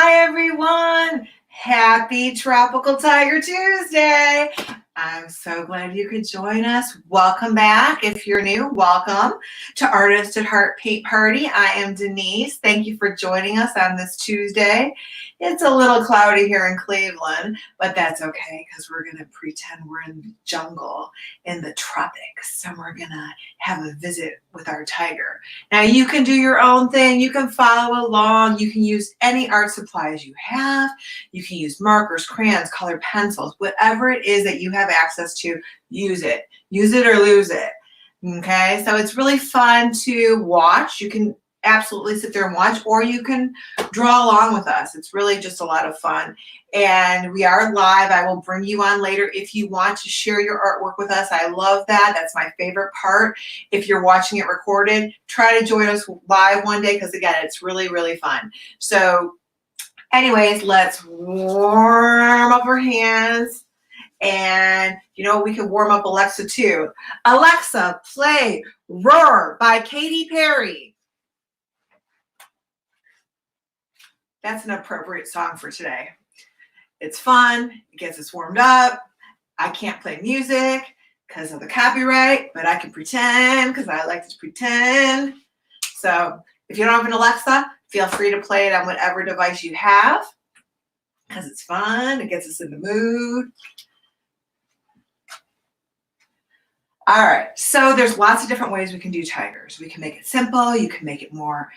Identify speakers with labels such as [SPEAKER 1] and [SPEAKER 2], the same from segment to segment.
[SPEAKER 1] Hi, everyone. Happy Tropical Tiger Tuesday. I'm so glad you could join us. Welcome back. If you're new, welcome to Artist at Heart Paint Party. I am Denyse. Thank you for joining us on this Tuesday. It's a little cloudy here in Cleveland, but that's okay because we're going to pretend we're in the jungle in the tropics and we're going to have a visit with our tiger. Now you can do your own thing. You can follow along. You can use any art supplies you have. You can use markers, crayons, colored pencils, whatever it is that you have access to, use it. Use it or lose it. Okay, so it's really fun to watch. You can absolutely sit there and watch, or you can draw along with us. It's really just a lot of fun. And we are live. I will bring you on later if you want to share your artwork with us. I love that. That's my favorite part. If you're watching it recorded, try to join us live one day because, again, it's really, really fun. So anyways, let's warm up our hands. And, you know, we can warm up Alexa too. Alexa, play Roar by Katy Perry. That's an appropriate song for today. It's fun. It gets us warmed up. I can't play music because of the copyright, but I can pretend because I like to pretend. So if you don't have an Alexa, feel free to play it on whatever device you have because it's fun. It gets us in the mood. All right, so there's lots of different ways we can do tigers. We can make it simple. You can make it more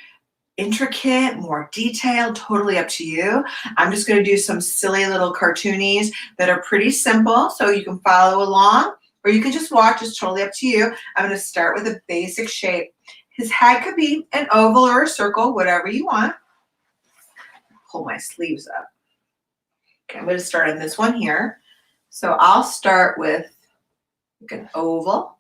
[SPEAKER 1] intricate, more detailed, totally up to you. I'm just going to do some silly little cartoonies that are pretty simple so you can follow along, or you can just watch. It's totally up to you. I'm going to start with a basic shape. His head could be an oval or a circle, whatever you want. Pull my sleeves up. Okay, I'm going to start on this one here. So I'll start with an oval.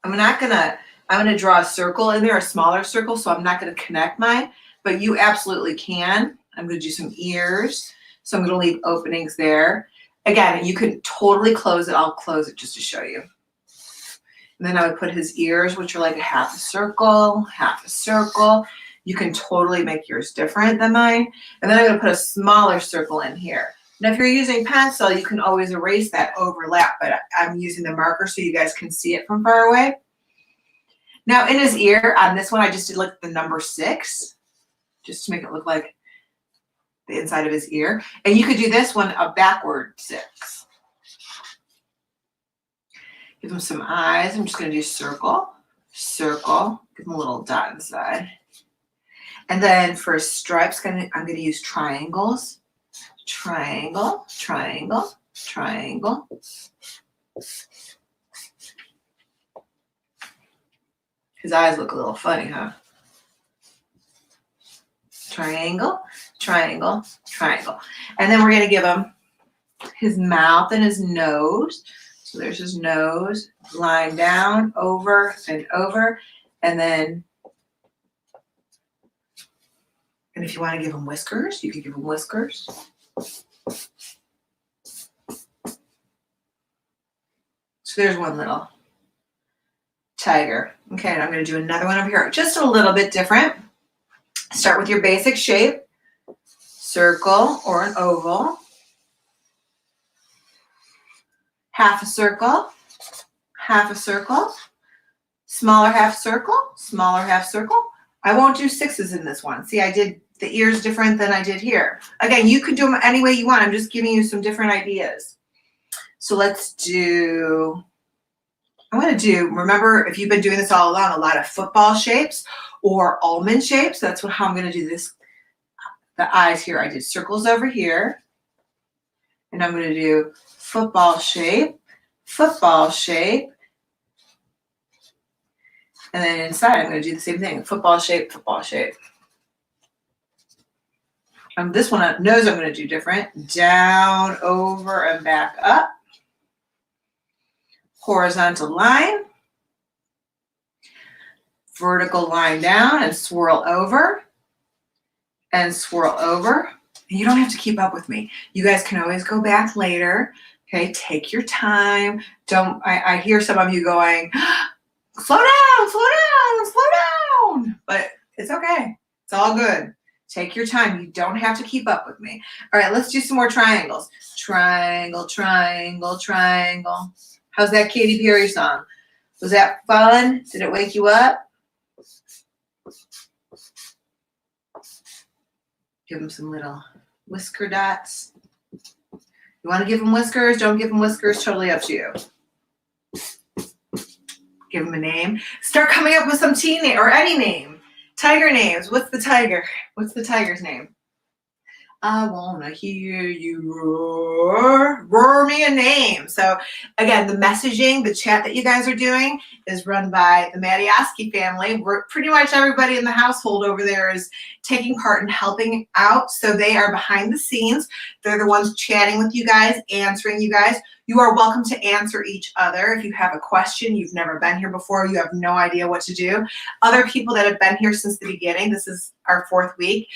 [SPEAKER 1] I'm going to draw a circle in there, a smaller circle, so I'm not going to connect mine, but you absolutely can. I'm going to do some ears, so I'm going to leave openings there. Again, you can totally close it. I'll close it just to show you. And then I would put his ears, which are like a half a circle, half a circle. You can totally make yours different than mine. And then I'm going to put a smaller circle in here. Now, if you're using pencil, you can always erase that overlap, but I'm using the marker so you guys can see it from far away. Now, in his ear, on this one, I just did like the number 6, just to make it look like the inside of his ear. And you could do this one a backward 6. Give him some eyes. I'm just going to do circle, circle. Give him a little dot inside. And then for stripes, I'm going to use triangles. Triangle, triangle, triangle. His eyes look a little funny, huh? Triangle, triangle, triangle. And then we're going to give him his mouth and his nose. So there's his nose, line down, over and over. And if you want to give him whiskers, you can give him whiskers. So there's one little tiger. Okay, and I'm going to do another one over here, just a little bit different. Start with your basic shape, circle or an oval, half a circle, smaller half circle, smaller half circle. I won't do 6s in this one. See, I did the ears different than I did here. Again, you can do them any way you want. I'm just giving you some different ideas. So let's do, remember, if you've been doing this all along, a lot of football shapes or almond shapes. That's how I'm going to do this. The eyes here, I did circles over here. And I'm going to do football shape. And then inside, I'm going to do the same thing. Football shape, football shape. This one, nose, I'm going to do different. Down, over, and back up. Horizontal line. Vertical line down and swirl over. And swirl over. And you don't have to keep up with me. You guys can always go back later. Okay, take your time. I hear some of you going, slow down, slow down, slow down. But it's okay. It's all good. Take your time. You don't have to keep up with me. All right, let's do some more triangles. Triangle, triangle, triangle. How's that Katy Perry song? Was that fun? Did it wake you up? Give them some little whisker dots. You want to give them whiskers? Don't give them whiskers. Totally up to you. Give them a name. Start coming up with some teen name or any name. Tiger names. What's the tiger? What's the tiger's name? I want to hear you roar. Roar me a name. So again, the messaging, the chat that you guys are doing is run by the Matioski family. Pretty much everybody in the household over there is taking part and helping out. So they are behind the scenes. They're the ones chatting with you guys, answering you guys. You are welcome to answer each other. If you have a question, you've never been here before, you have no idea what to do. Other people that have been here since the beginning, this is our 4th week,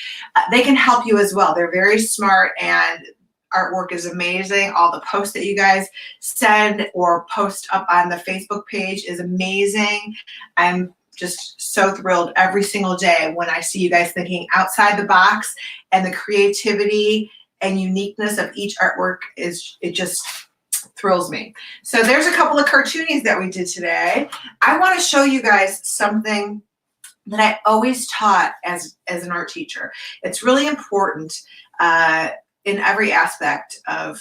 [SPEAKER 1] they can help you as well. They're very smart and artwork is amazing. All the posts that you guys send or post up on the Facebook page is amazing. I'm just so thrilled every single day when I see you guys thinking outside the box, and the creativity and uniqueness of each artwork it just thrills me. So there's a couple of cartoonies that we did today. I want to show you guys something that I always taught as an art teacher. It's really important in every aspect of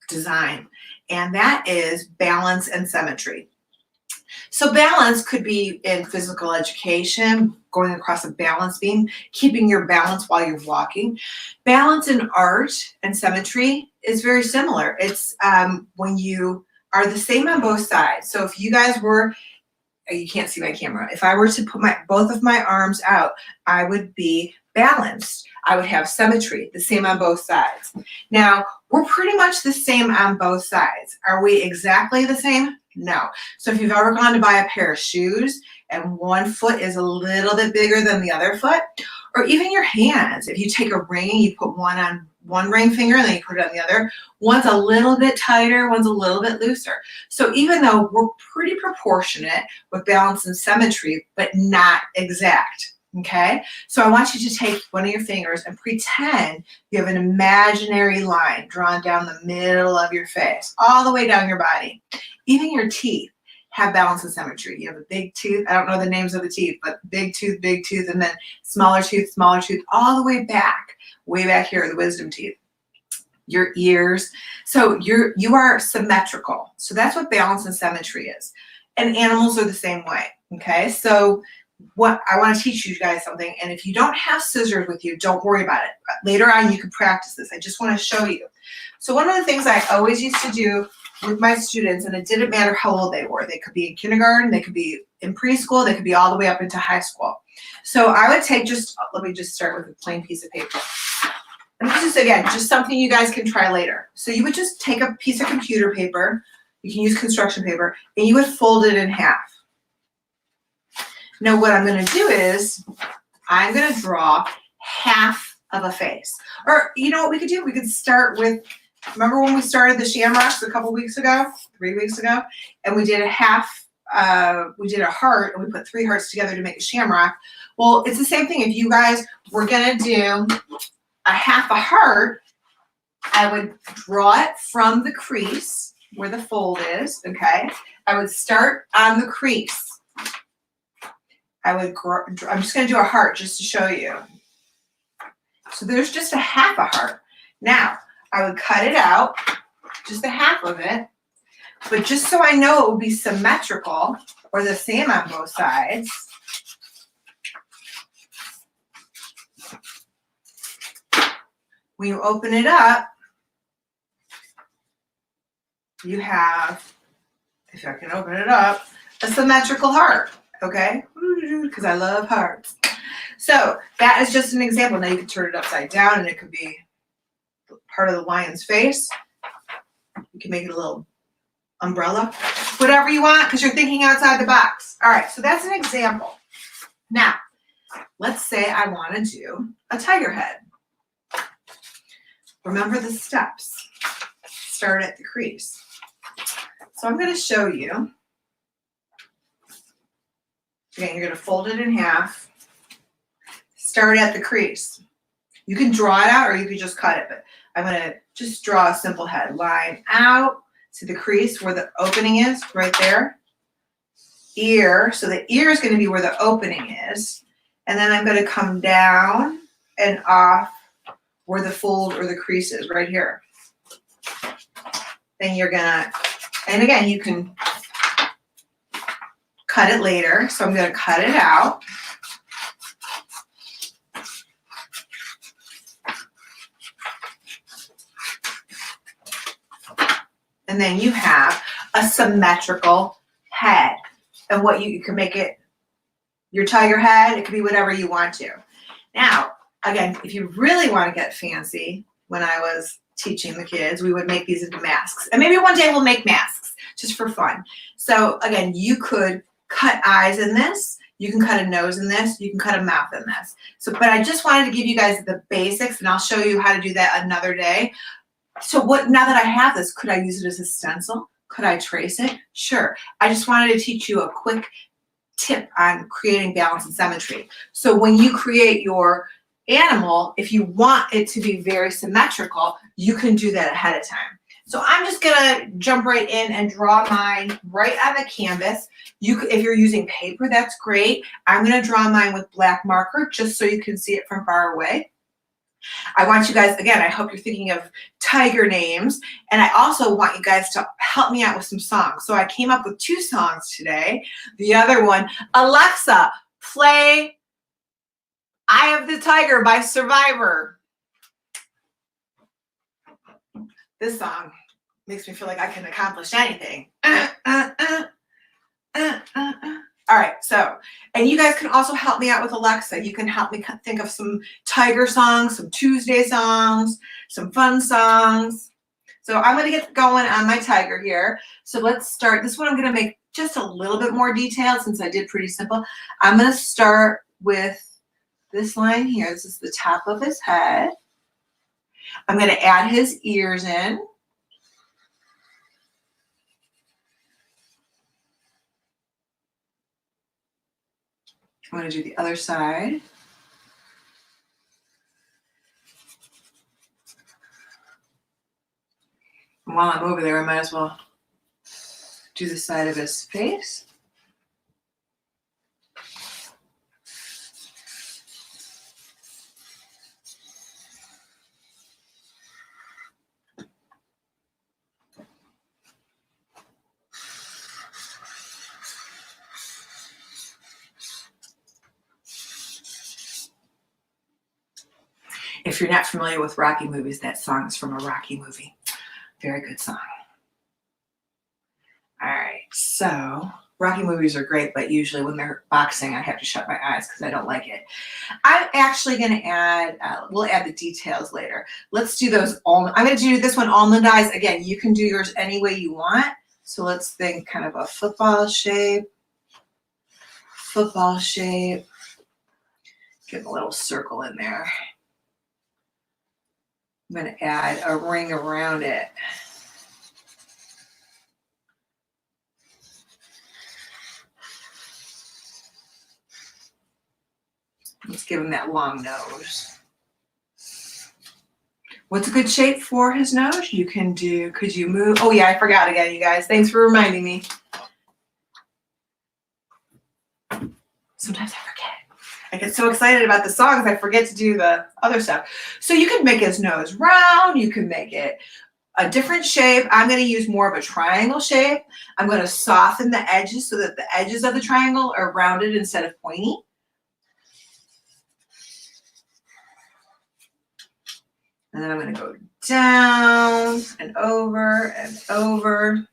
[SPEAKER 1] design, and that is balance and symmetry. So balance could be in physical education, going across a balance beam, keeping your balance while you're walking. Balance in art and symmetry is very similar. It's when you are the same on both sides. So if you guys were, you can't see my camera, if I were to put both of my arms out, I would be balanced. I would have symmetry, the same on both sides. Now, we're pretty much the same on both sides. Are we exactly the same? No. So if you've ever gone to buy a pair of shoes and one foot is a little bit bigger than the other foot, or even your hands, if you take a ring and you put one on one ring finger and then you put it on the other, one's a little bit tighter, one's a little bit looser. So even though we're pretty proportionate with balance and symmetry, but not exact. Okay, so I want you to take one of your fingers and pretend you have an imaginary line drawn down the middle of your face, all the way down your body. Even your teeth have balance and symmetry. You have a big tooth, I don't know the names of the teeth, but big tooth, and then smaller tooth, all the way back here, the wisdom teeth. Your ears. So you are symmetrical. So that's what balance and symmetry is. And animals are the same way. Okay, so what I want to teach you guys something, and if you don't have scissors with you, don't worry about it. Later on, you can practice this. I just want to show you. So one of the things I always used to do with my students, and it didn't matter how old they were. They could be in kindergarten, they could be in preschool, they could be all the way up into high school. So I would take let me just start with a plain piece of paper. And this is, again, just something you guys can try later. So you would just take a piece of computer paper, you can use construction paper, and you would fold it in half. Now what I'm going to do is I'm going to draw half of a face. Or you know what we could do? We could start with, remember when we started the shamrocks a couple weeks ago, 3 weeks ago, and we did a half, we did a heart, and we put 3 hearts together to make a shamrock. Well, it's the same thing. If you guys were going to do a half a heart, I would draw it from the crease where the fold is, okay? I would start on the crease. I'm just going to do a heart just to show you. So there's just a half a heart. Now, I would cut it out, just a half of it, but just so I know it will be symmetrical or the same on both sides, when you open it up, you have, if I can open it up, a symmetrical heart, okay? Because I love hearts. So that is just an example. Now you can turn it upside down and it could be part of the lion's face. You can make it a little umbrella, whatever you want, because you're thinking outside the box. All right, so that's an example. Now, let's say I want to do a tiger head. Remember the steps. Start at the crease. So I'm going to show you. Again, you're going to fold it in half. start at the crease. You can draw it out or you can just cut it, but I'm going to just draw a simple head. Line out to the crease where the opening is, right there. Ear, so the ear is going to be where the opening is. And then I'm going to come down and off where the fold or the crease is, right here. Then you're going to, and again, you can cut it later. So I'm going to cut it out. And then you have a symmetrical head. And what you can make it your tiger head, it could be whatever you want to. Now, again, if you really want to get fancy, when I was teaching the kids, we would make these into masks. And maybe one day we'll make masks just for fun. So again, you could cut eyes in this, you can cut a nose in this, you can cut a mouth in this. So, but I just wanted to give you guys the basics, and I'll show you how to do that another day. So what, now that I have this, could I use it as a stencil? Could I trace it? Sure. I just wanted to teach you a quick tip on creating balance and symmetry. So when you create your animal, if you want it to be very symmetrical, you can do that ahead of time. So I'm just gonna jump right in and draw mine right on the canvas. If you're using paper, that's great. I'm gonna draw mine with black marker just so you can see it from far away. I want you guys, again, I hope you're thinking of tiger names, and I also want you guys to help me out with some songs. So I came up with 2 songs today. The other one, Alexa, play Eye of the Tiger by Survivor. This song makes me feel like I can accomplish anything. All right, so, and you guys can also help me out with Alexa. You can help me think of some tiger songs, some Tuesday songs, some fun songs. So I'm going to get going on my tiger here. So let's start. This one I'm going to make just a little bit more detailed since I did pretty simple. I'm going to start with this line here. This is the top of his head. I'm going to add his ears in. I'm going to do the other side. And while I'm over there, I might as well do the side of his face. If you're not familiar with Rocky movies, that song is from a Rocky movie. Very good song. All right, so Rocky movies are great, but usually when they're boxing, I have to shut my eyes because I don't like it. I'm actually going to add, we'll add the details later. Let's do those almond. I'm going to do this one almond eyes. Again, you can do yours any way you want. So let's think kind of a football shape. Football shape. Get a little circle in there. I'm going to add a ring around it. Let's give him that long nose. What's a good shape for his nose? You can do, could you move? Oh yeah, I forgot again, you guys. Thanks for reminding me. Sometimes I forget. I get so excited about the songs, I forget to do the other stuff. So you can make his nose round. You can make it a different shape. I'm going to use more of a triangle shape. I'm going to soften the edges so that the edges of the triangle are rounded instead of pointy. And then I'm going to go down and over and over.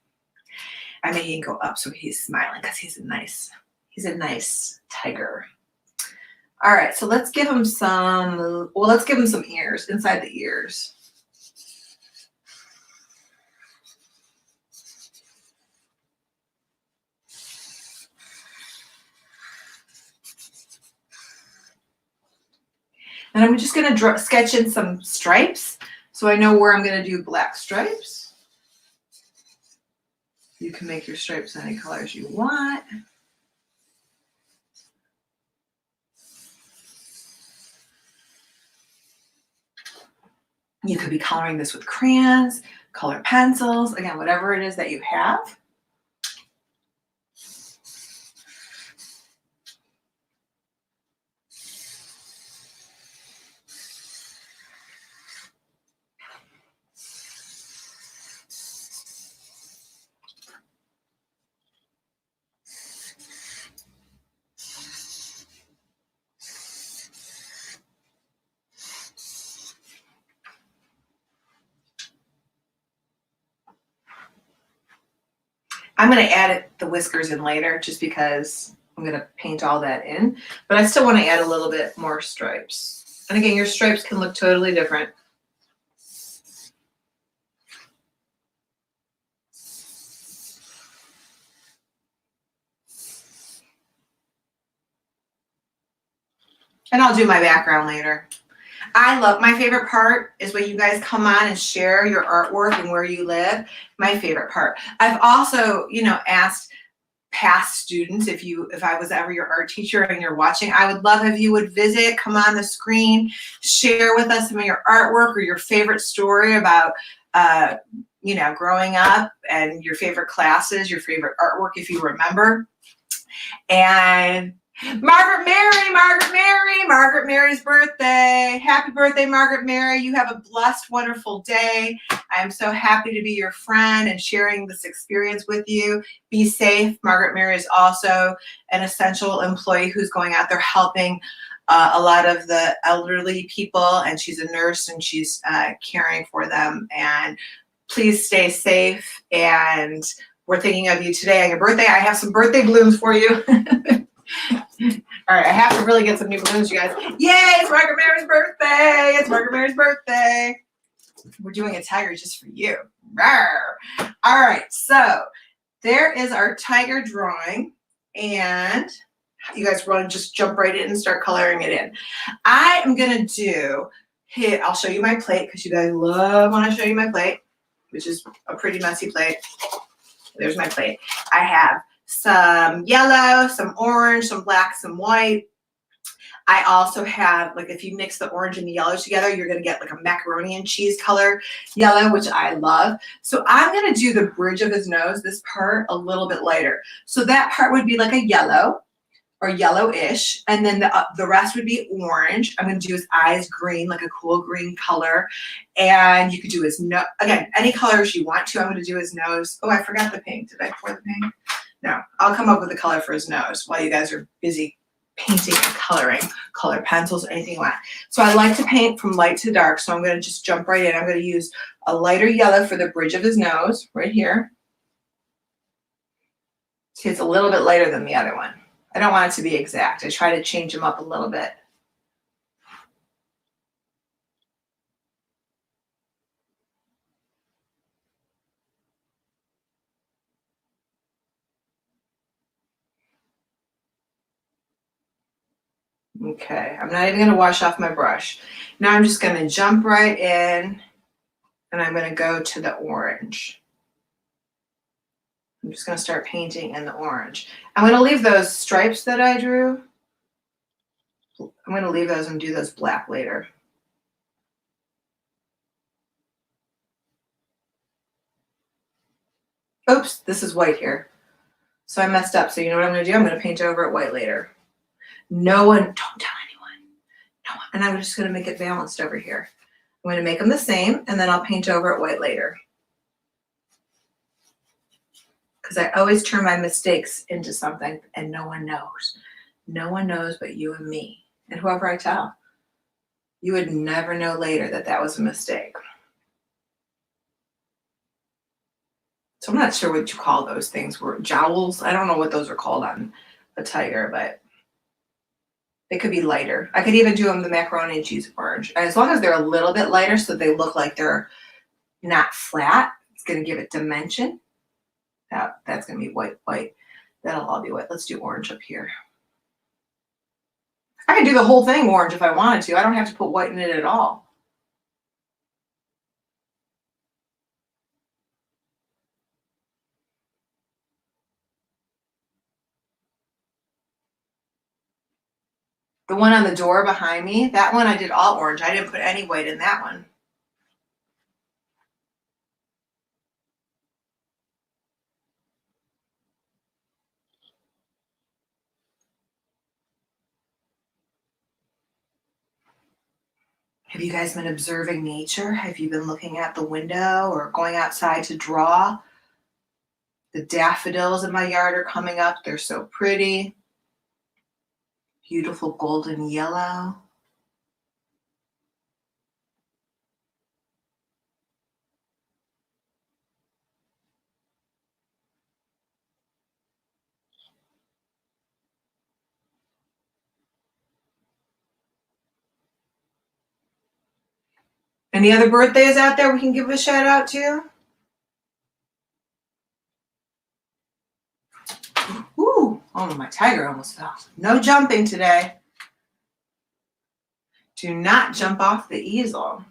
[SPEAKER 1] I'm making him go up so he's smiling because he's a nice tiger. All right, so let's give him some, well, let's give him some ears, inside the ears. And I'm just going to sketch in some stripes so I know where I'm going to do black stripes. You can make your stripes any colors you want. You could be coloring this with crayons, color pencils, again, whatever it is that you have. I'm going to add the whiskers in later just because I'm going to paint all that in, but I still want to add a little bit more stripes. And again, your stripes can look totally different. And I'll do my background later. I love, my favorite part is when you guys come on and share your artwork and where you live. My favorite part. I've also, asked past students, if I was ever your art teacher and you're watching, I would love if you would visit, come on the screen, share with us some of your artwork or your favorite story about, growing up and your favorite classes, your favorite artwork, if you remember. And Margaret Mary's birthday. Happy birthday, Margaret Mary. You have a blessed, wonderful day. I'm so happy to be your friend and sharing this experience with you. Be safe. Margaret Mary is also an essential employee who's going out there helping a lot of the elderly people, and she's a nurse and she's caring for them. And please stay safe, and we're thinking of you today on your birthday. I have some birthday balloons for you. All right, I have to really get some new balloons, you guys. Yay, it's Margaret Mary's birthday. It's Margaret Mary's birthday. We're doing a tiger just for you. Rawr. All right, so there is our tiger drawing, and you guys want to just jump right in and start coloring it in. I am going to do, I'll show you my plate because you guys want to show you my plate, which is a pretty messy plate. There's my plate. I have some yellow, some orange, some black, some white. I also have, like, if you mix the orange and the yellow together, you're going to get like a macaroni and cheese color yellow, which I love. So I'm going to do the bridge of his nose, this part, a little bit lighter. So that part would be like a yellow or yellowish, and then the rest would be orange. I'm going to do his eyes green, like a cool green color. And you could do his nose, again, any colors you want to. I'm going to do his nose. Oh, I forgot the paint. Did I pour the paint? No, I'll come up with a color for his nose while you guys are busy painting and coloring, color pencils, anything you want. So I like to paint from light to dark, so I'm going to just jump right in. I'm going to use a lighter yellow for the bridge of his nose, right here. See, it's a little bit lighter than the other one. I don't want it to be exact. I try to change them up a little bit. Okay, I'm not even going to wash off my brush. Now I'm just going to jump right in, and I'm going to go to the orange. I'm just going to start painting in the orange. I'm going to leave those stripes that I drew. I'm going to leave those and do those black later. Oops, this is white here. So I messed up. So you know what I'm going to do? I'm going to paint over it white later. No one, don't tell anyone. No one. And I'm just going to make it balanced over here. I'm going to make them the same, and then I'll paint over it white later. Because I always turn my mistakes into something, and no one knows. No one knows but you and me, and whoever I tell. You would never know later that that was a mistake. So I'm not sure what you call those things. Jowls? I don't know what those are called on a tiger, but they could be lighter. I could even do them the macaroni and cheese orange. As long as they're a little bit lighter so they look like they're not flat, it's going to give it dimension. That's going to be white. That'll all be white. Let's do orange up here. I can do the whole thing orange if I wanted to. I don't have to put white in it at all. The one on the door behind me, that one I did all orange. I didn't put any white in that one. Have you guys been observing nature? Have you been looking at the window or going outside to draw? The daffodils in my yard are coming up. They're so pretty. Beautiful golden yellow. Any other birthdays out there we can give a shout out to? Ooh, oh, my tiger almost fell. No jumping today. Do not jump off the easel.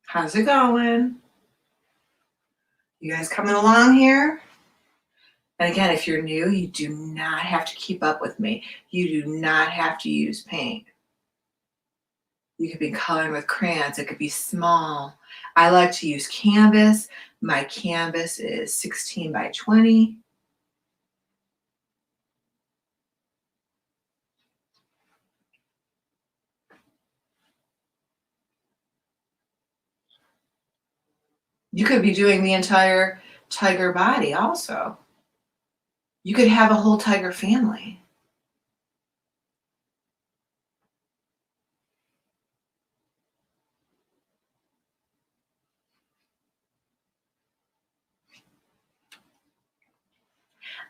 [SPEAKER 1] How's it going? You guys coming along here? And again, if you're new, you do not have to keep up with me. You do not have to use paint. You could be coloring with crayons. It could be small. I like to use canvas. My canvas is 16 by 20. You could be doing the entire tiger body also. You could have a whole tiger family.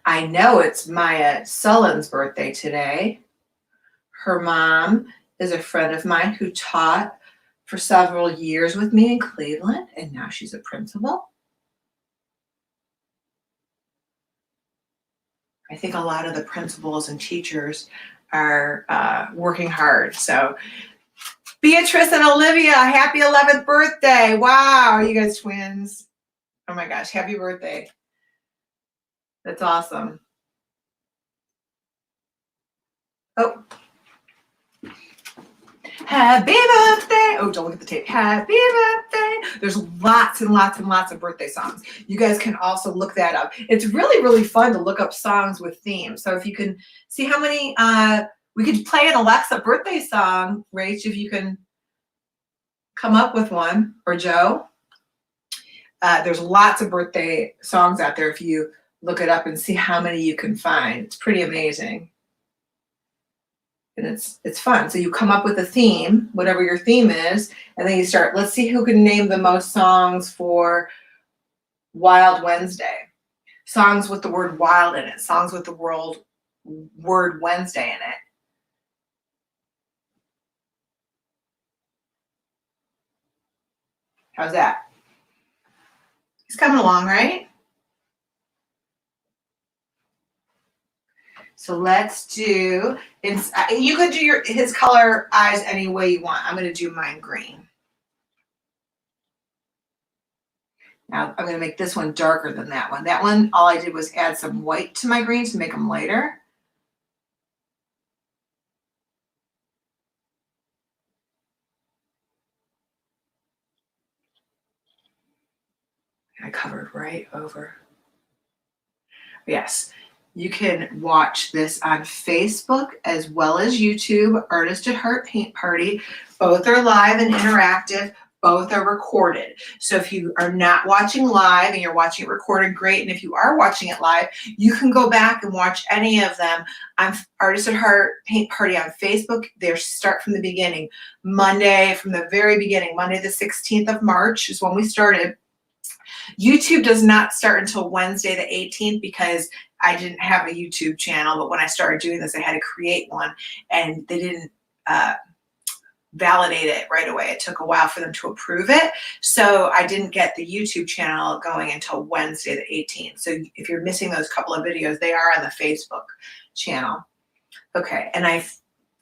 [SPEAKER 1] I know it's Maya Sullen's birthday today. Her mom is a friend of mine who taught for several years with me in Cleveland, and now she's a principal. I think a lot of the principals and teachers are working hard. So Beatrice and Olivia, happy 11th birthday. Wow, you guys twins. Oh my gosh, happy birthday. That's awesome. Oh. Happy birthday. Oh, don't look at the tape. Happy birthday. There's lots and lots and lots of birthday songs. You guys can also look that up. It's really, really fun to look up songs with themes. So if you can see how many, we could play an Alexa birthday song, Rach, if you can come up with one, or Joe. There's lots of birthday songs out there if you look it up and see how many you can find. It's pretty amazing. And it's fun. So you come up with a theme, whatever your theme is, and then you start, let's see who can name the most songs for Wild Wednesday. Songs with the word wild in it. Songs with the word Wednesday in it. How's that? He's coming along, right? So let's do, you could do his color eyes any way you want. I'm going to do mine green. Now I'm going to make this one darker than that one. That one, all I did was add some white to my green to make them lighter. I covered right over. Yes. You can watch this on Facebook as well as YouTube, Artist at Heart Paint Party. Both are live and interactive. Both are recorded. So if you are not watching live and you're watching it recorded, great. And if you are watching it live, you can go back and watch any of them on Artist at Heart Paint Party on Facebook. They start from the beginning. Monday, from the very beginning, Monday the 16th of March is when we started. YouTube does not start until Wednesday the 18th because I didn't have a YouTube channel, but when I started doing this, I had to create one, and they didn't validate it right away. It took a while for them to approve it. So I didn't get the YouTube channel going until Wednesday the 18th. So if you're missing those couple of videos, they are on the Facebook channel. Okay, and I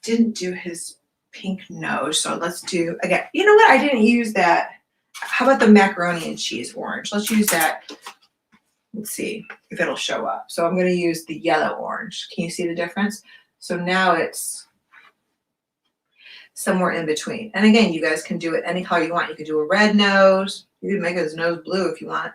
[SPEAKER 1] didn't do his pink nose, so let's do, again, you know what, I didn't use that. How about the macaroni and cheese orange? Let's use that. Let's see if it'll show up. So I'm gonna use the yellow orange. Can you see the difference? So now it's somewhere in between. And again, you guys can do it any color you want. You can do a red nose. You can make his nose blue if you want.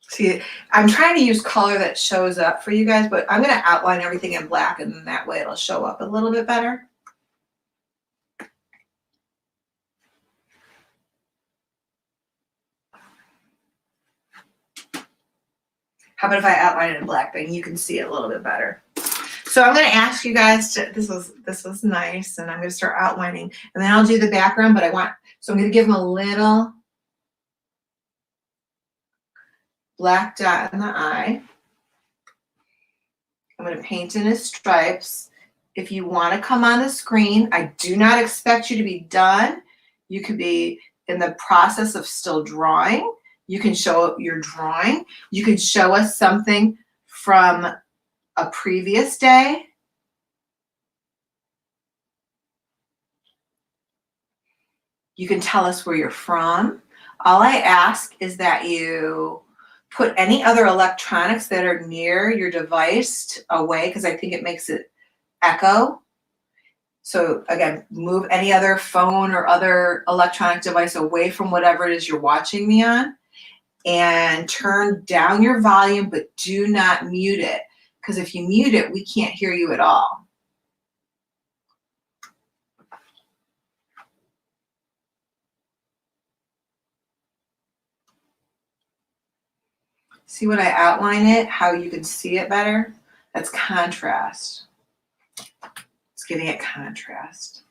[SPEAKER 1] See, I'm trying to use color that shows up for you guys, but I'm gonna outline everything in black, and then that way it'll show up a little bit better. How about if I outline it in black, then you can see it a little bit better. So I'm going to ask you guys to, this was nice, and I'm going to start outlining, and then I'll do the background, but so I'm going to give him a little black dot in the eye. I'm going to paint in his stripes. If you want to come on the screen, I do not expect you to be done. You could be in the process of still drawing. You can show your drawing. You can show us something from a previous day. You can tell us where you're from. All I ask is that you put any other electronics that are near your device away, because I think it makes it echo. So again, move any other phone or other electronic device away from whatever it is you're watching me on, and turn down your volume, but do not mute it, because if you mute it, we can't hear you at all. See what I outline it, how you can see it better? That's contrast. It's giving it contrast.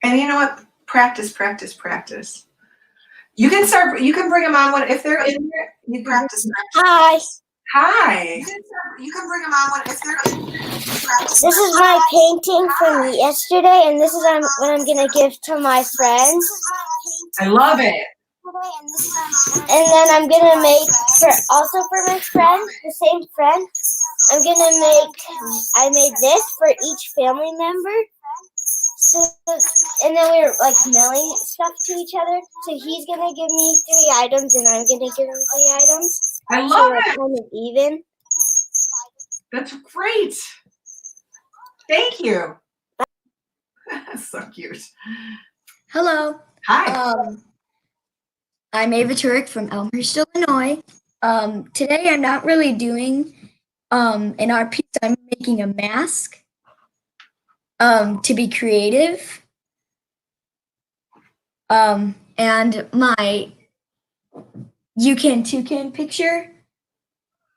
[SPEAKER 1] And you know what? Practice, practice, practice. You can bring them on if they're in there. You practice.
[SPEAKER 2] Hi.
[SPEAKER 1] Hi. You can bring them on if they're in there.
[SPEAKER 2] This is my painting from yesterday, and this is what I'm going to give to my friends.
[SPEAKER 1] I love it.
[SPEAKER 2] And then I'm going to make, also for my friend, the same friend, I made this for each family member. So, and then we were like mailing stuff to each other. So he's going to give me 3 items, and I'm going to give him 3 items.
[SPEAKER 1] I love it.
[SPEAKER 2] Kind of even.
[SPEAKER 1] That's great. Thank you. That's so cute.
[SPEAKER 3] Hello.
[SPEAKER 1] Hi.
[SPEAKER 3] I'm Ava Turek from Elmhurst, Illinois. Today I'm not really doing an art piece. I'm making a mask to be creative. And my toucan picture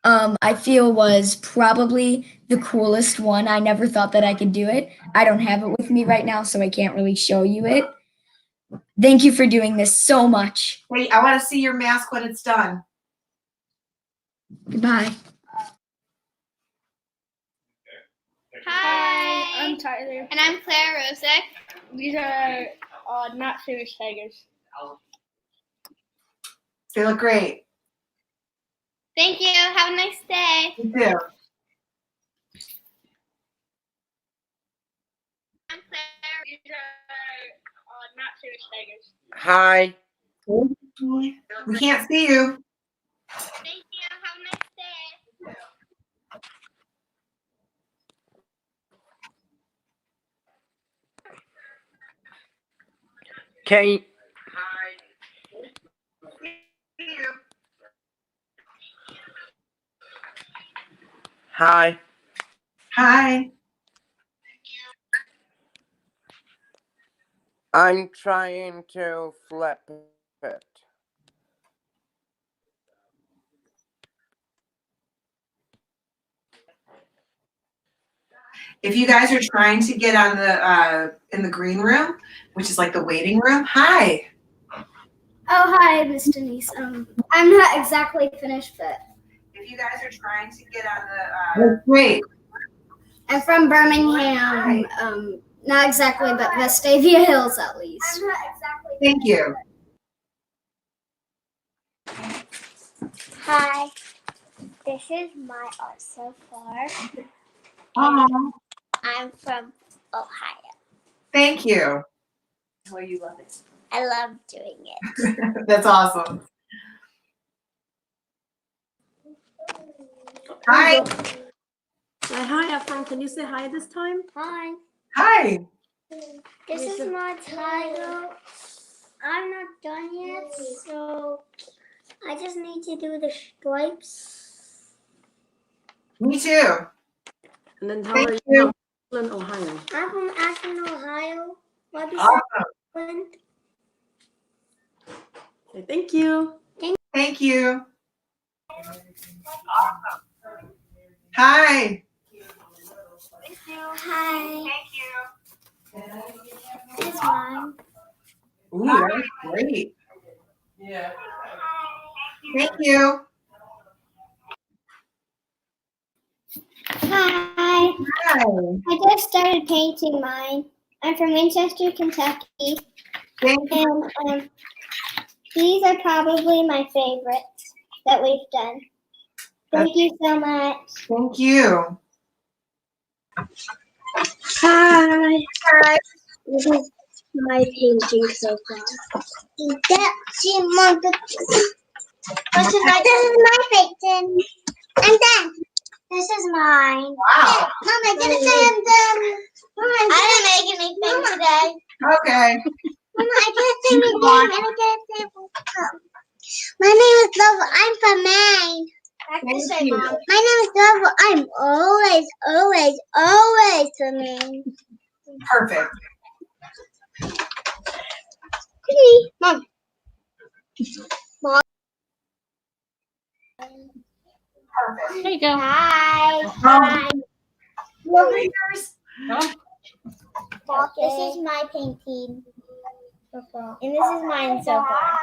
[SPEAKER 3] I feel was probably the coolest one. I never thought that I could do it. I don't have it with me right now, so I can't really show you it. Thank you for doing this so much.
[SPEAKER 1] Wait, I want to see your mask when it's done.
[SPEAKER 3] Goodbye.
[SPEAKER 4] Hi,
[SPEAKER 5] I'm Tyler.
[SPEAKER 4] and I'm Claire Rosick.
[SPEAKER 5] These are not famous tigers.
[SPEAKER 1] They look great.
[SPEAKER 4] Thank you. Have a nice day.
[SPEAKER 1] You too.
[SPEAKER 4] I'm Claire.
[SPEAKER 5] These are not famous tigers.
[SPEAKER 6] Hi.
[SPEAKER 1] We can't see you.
[SPEAKER 4] Thank you. Have a nice day.
[SPEAKER 6] Can Hi.
[SPEAKER 1] Hi.
[SPEAKER 6] I'm trying to flip it.
[SPEAKER 1] If you guys are trying to get on the in the green room, which is like the waiting room, hi.
[SPEAKER 7] Oh, hi, Miss Denyse. I'm not exactly finished, but
[SPEAKER 1] If you guys are trying to get on the great.
[SPEAKER 7] I'm from Birmingham. Not exactly, but Vestavia Hills at least. I'm not exactly.
[SPEAKER 1] Thank you.
[SPEAKER 2] Hi, this is my art so far.
[SPEAKER 1] Aww.
[SPEAKER 2] I'm from Ohio.
[SPEAKER 1] Thank you.
[SPEAKER 8] Well, you love it.
[SPEAKER 2] I love doing it.
[SPEAKER 1] That's awesome. Hi.
[SPEAKER 8] Hi, Ephraim. Can you say hi this time?
[SPEAKER 2] Hi.
[SPEAKER 1] Hi.
[SPEAKER 2] This is my title. I'm not done yet, so I just need to do the stripes.
[SPEAKER 1] Me too.
[SPEAKER 8] And then how
[SPEAKER 1] Thank
[SPEAKER 8] are
[SPEAKER 1] you.
[SPEAKER 8] you from Ashland, Ohio?
[SPEAKER 2] I'm from Ashland, Ohio. What is
[SPEAKER 1] Awesome.
[SPEAKER 2] that?
[SPEAKER 8] Okay, thank you.
[SPEAKER 1] Thank you. Awesome. Hi. Thank you.
[SPEAKER 2] Hi.
[SPEAKER 1] Thank you.
[SPEAKER 2] This is mine.
[SPEAKER 1] Ooh, that was great. Yeah. Thank you.
[SPEAKER 2] Hi.
[SPEAKER 1] Hi.
[SPEAKER 2] I just started painting mine. I'm from Winchester, Kentucky,
[SPEAKER 1] Thank you.
[SPEAKER 2] and these are probably my favorites that we've done. Thank you so much.
[SPEAKER 1] Thank you.
[SPEAKER 2] Hi.
[SPEAKER 1] Hi.
[SPEAKER 2] This is my painting so far. This is my painting. And then this is mine.
[SPEAKER 1] Wow.
[SPEAKER 2] Mom, I didn't say I'm done. I didn't make anything today.
[SPEAKER 1] Okay.
[SPEAKER 2] Mama, I didn't say my name. I didn't say my name is Love. I'm from Maine.
[SPEAKER 1] Thank you.
[SPEAKER 2] My name is Love. I'm always from Maine.
[SPEAKER 1] Perfect.
[SPEAKER 2] Mom.
[SPEAKER 1] Perfect.
[SPEAKER 5] There you go.
[SPEAKER 2] Hi.
[SPEAKER 1] Hi. Lovely.
[SPEAKER 2] This is my painting. And this is mine so far.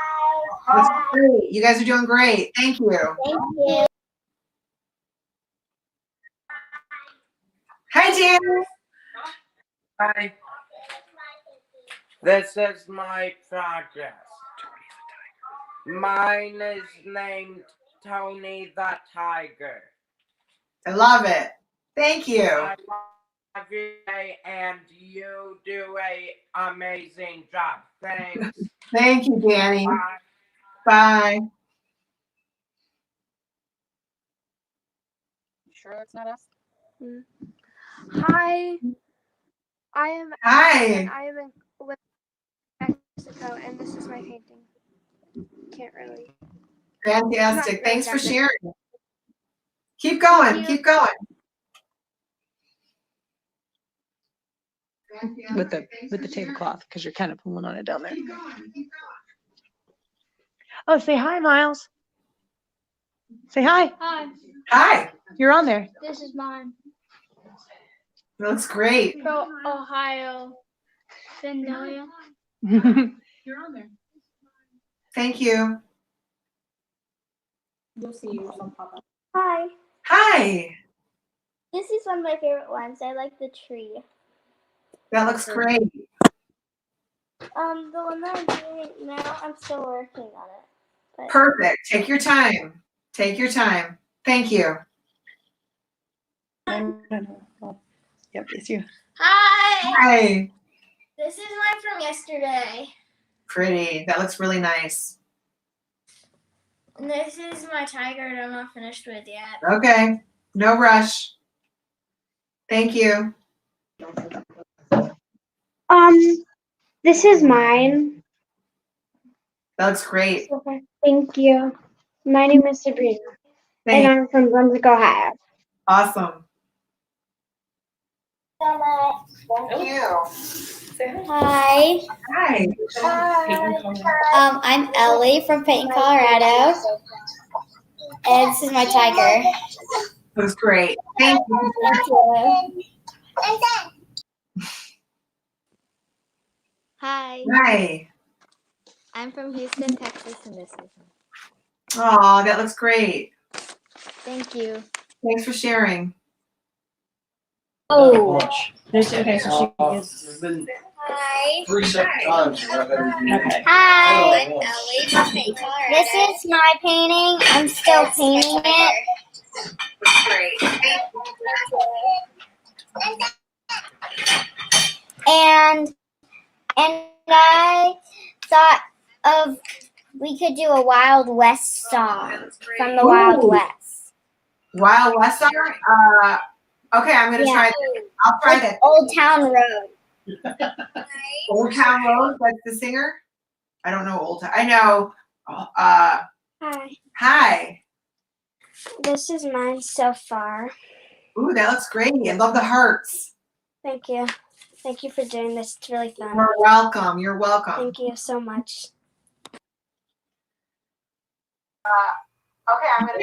[SPEAKER 1] That's great. You guys are doing great. Thank you.
[SPEAKER 2] Thank you.
[SPEAKER 1] Hi, Dan.
[SPEAKER 6] Hi. This is my progress. Mine is named Tony the Tiger.
[SPEAKER 1] I love it. Thank you.
[SPEAKER 6] I love you, and you do a amazing job. Thanks.
[SPEAKER 1] Thank you, Danny.
[SPEAKER 6] Bye.
[SPEAKER 1] Bye.
[SPEAKER 9] Sure it's not us? Hi. I am
[SPEAKER 1] Hi.
[SPEAKER 9] in with Mexico, and this is my painting. Can't really.
[SPEAKER 1] Fantastic.
[SPEAKER 9] Not
[SPEAKER 1] Thanks for
[SPEAKER 9] that good.
[SPEAKER 1] sharing. Keep going.
[SPEAKER 9] Thank you.
[SPEAKER 1] Keep going.
[SPEAKER 10] With the tablecloth, because you're kind of pulling on it down there. Oh, say hi, Miles. Say hi.
[SPEAKER 5] Hi.
[SPEAKER 1] Hi.
[SPEAKER 10] You're on there.
[SPEAKER 5] This is mine.
[SPEAKER 1] Looks great.
[SPEAKER 5] Pro Ohio. Vandalia.
[SPEAKER 10] You're on there.
[SPEAKER 1] Thank you.
[SPEAKER 8] You'll see yourself pop up.
[SPEAKER 2] Hi.
[SPEAKER 1] Hi.
[SPEAKER 2] This is one of my favorite ones. I like the tree.
[SPEAKER 1] That looks great.
[SPEAKER 2] The one that I'm doing now, I'm still working on it. But
[SPEAKER 1] Perfect. Take your time. Take your time. Thank you.
[SPEAKER 10] No. Oh, yep, it's you.
[SPEAKER 2] Hi.
[SPEAKER 1] Hi.
[SPEAKER 2] This is mine from yesterday.
[SPEAKER 1] Pretty. That looks really nice.
[SPEAKER 2] And this is my tiger that I'm not finished with yet.
[SPEAKER 1] Okay. No rush. Thank you.
[SPEAKER 2] This is mine.
[SPEAKER 1] That looks great.
[SPEAKER 2] Okay. Thank you. My name is Sabrina,
[SPEAKER 1] Thanks.
[SPEAKER 2] I'm from Brunswick, Ohio.
[SPEAKER 1] Awesome.
[SPEAKER 2] Thank
[SPEAKER 1] you.
[SPEAKER 2] Hi.
[SPEAKER 1] Hi.
[SPEAKER 2] I'm Ellie from Peyton, Colorado. And this is my tiger.
[SPEAKER 1] That was great. Thank you.
[SPEAKER 2] Thank you.
[SPEAKER 11] Hi,
[SPEAKER 1] Hi.
[SPEAKER 11] I'm from Houston, Texas, and this is.
[SPEAKER 1] Oh, that looks great.
[SPEAKER 11] Thank you.
[SPEAKER 1] Thanks for sharing.
[SPEAKER 2] Oh.
[SPEAKER 10] Okay, so she is.
[SPEAKER 2] Hi.
[SPEAKER 12] 3 separate times. Okay.
[SPEAKER 2] Hi.
[SPEAKER 12] I'm
[SPEAKER 2] Ellie. This is my painting. I'm still painting it. And I thought of we could do a Wild West song from the Wild
[SPEAKER 1] Ooh.
[SPEAKER 2] West.
[SPEAKER 1] Wild West song? Okay, I'm gonna try that. I'll try that.
[SPEAKER 2] Old Town Road.
[SPEAKER 1] Old Town Road, that's the singer? I don't know Old Town. I know.
[SPEAKER 2] Hi.
[SPEAKER 1] Hi.
[SPEAKER 2] This is mine so far.
[SPEAKER 1] Ooh, that looks great. I love the hearts.
[SPEAKER 2] Thank you. Thank you for doing this. It's really fun.
[SPEAKER 1] You're welcome. You're welcome.
[SPEAKER 2] Thank you so much.
[SPEAKER 1] Okay, I'm gonna.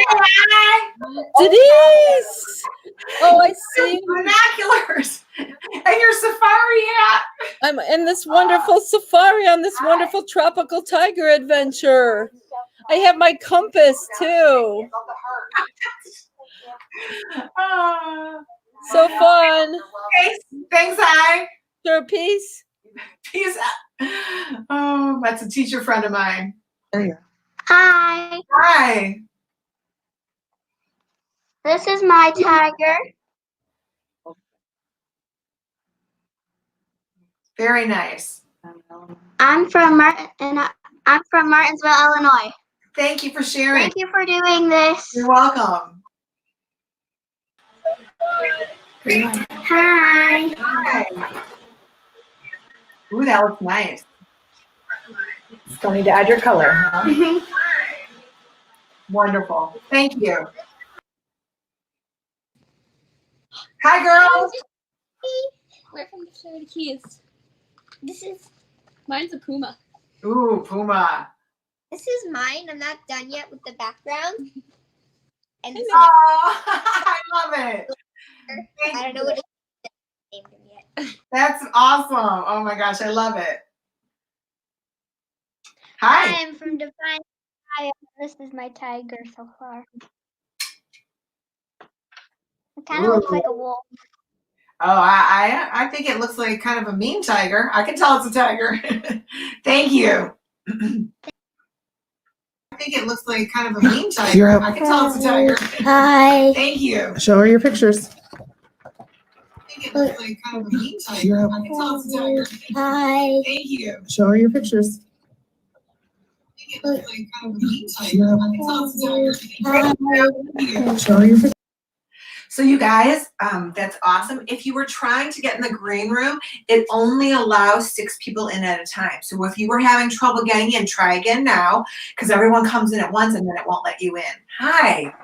[SPEAKER 13] Denyse! Oh, I see.
[SPEAKER 1] Binoculars and your safari hat.
[SPEAKER 13] I'm in this wonderful safari on this wonderful tropical tiger adventure. I have my compass too. So fun.
[SPEAKER 1] Thanks, hi.
[SPEAKER 13] Sure, peace.
[SPEAKER 1] Peace. Oh, that's a teacher friend of mine.
[SPEAKER 2] Hi.
[SPEAKER 1] Hi.
[SPEAKER 2] This is my tiger.
[SPEAKER 1] Very nice.
[SPEAKER 2] I'm from Martinsville, Illinois.
[SPEAKER 1] Thank you for sharing.
[SPEAKER 2] Thank you for doing this.
[SPEAKER 1] You're welcome.
[SPEAKER 2] Hi.
[SPEAKER 1] Hi. Ooh, that looks nice. Still need to add your color, huh? Wonderful. Thank you. Hi, girls.
[SPEAKER 4] We're from the Florida Keys. Mine's a puma.
[SPEAKER 1] Ooh, Puma.
[SPEAKER 2] This is mine. I'm not done yet with the background. And this
[SPEAKER 1] Oh, I love it.
[SPEAKER 2] I don't know what it's named him yet.
[SPEAKER 1] That's awesome. Oh my gosh, I love it. Hi.
[SPEAKER 2] I'm from Define. This is my tiger so far. It kind of looks like a wolf.
[SPEAKER 1] Oh, I think it looks like kind of a mean tiger. I can tell it's a tiger. Thank you. I think it looks like kind of a mean tiger. I can tell it's a tiger.
[SPEAKER 2] Hi.
[SPEAKER 1] Thank you.
[SPEAKER 10] Show her your pictures.
[SPEAKER 1] I think it looks like kind of a mean tiger. I can tell it's a tiger.
[SPEAKER 2] Hi.
[SPEAKER 1] Thank you.
[SPEAKER 10] Show her your pictures.
[SPEAKER 1] I think it looks like kind of a mean tiger. I can tell it's a tiger. Thank you.
[SPEAKER 10] Show her your pictures.
[SPEAKER 1] So you guys, that's awesome. If you were trying to get in the green room, it only allows 6 people in at a time. So if you were having trouble getting in, try again now, because everyone comes in at once and then it won't let you in. Hi.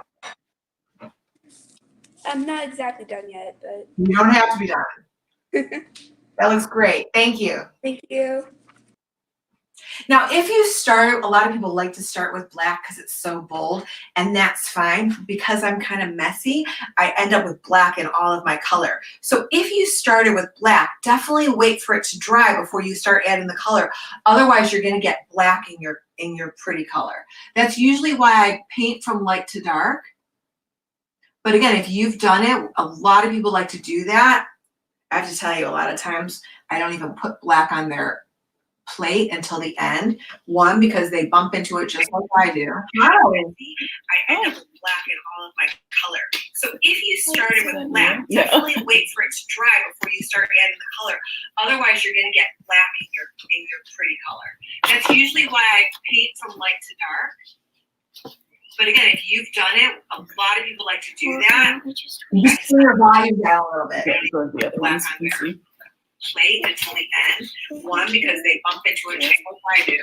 [SPEAKER 5] I'm not exactly done yet, but
[SPEAKER 1] You don't have to be done. That looks great. Thank you.
[SPEAKER 5] thank you.
[SPEAKER 1] Now, if you start, a lot of people like to start with black because it's so bold, and that's fine. Because I'm kind of messy, I end up with black in all of my color. So if you started with black, definitely wait for it to dry before you start adding the color. Otherwise, you're going to get black in your pretty color. That's usually why I paint from light to dark. But again, if you've done it, a lot of people like to do that. I have to tell you, a lot of times I don't even put black on their plate until the end. One, because they bump into it just like I do. I end up with black in all of my color. So if you started with black, definitely wait for it to dry before you start adding the color. Otherwise, you're going to get black in your pretty color. That's usually why I paint from light to dark. But again, if you've done it, a lot of people like to do that. Just turn your volume down a little bit. Black on there. Plate until the end. One, because they bump into it just like I do.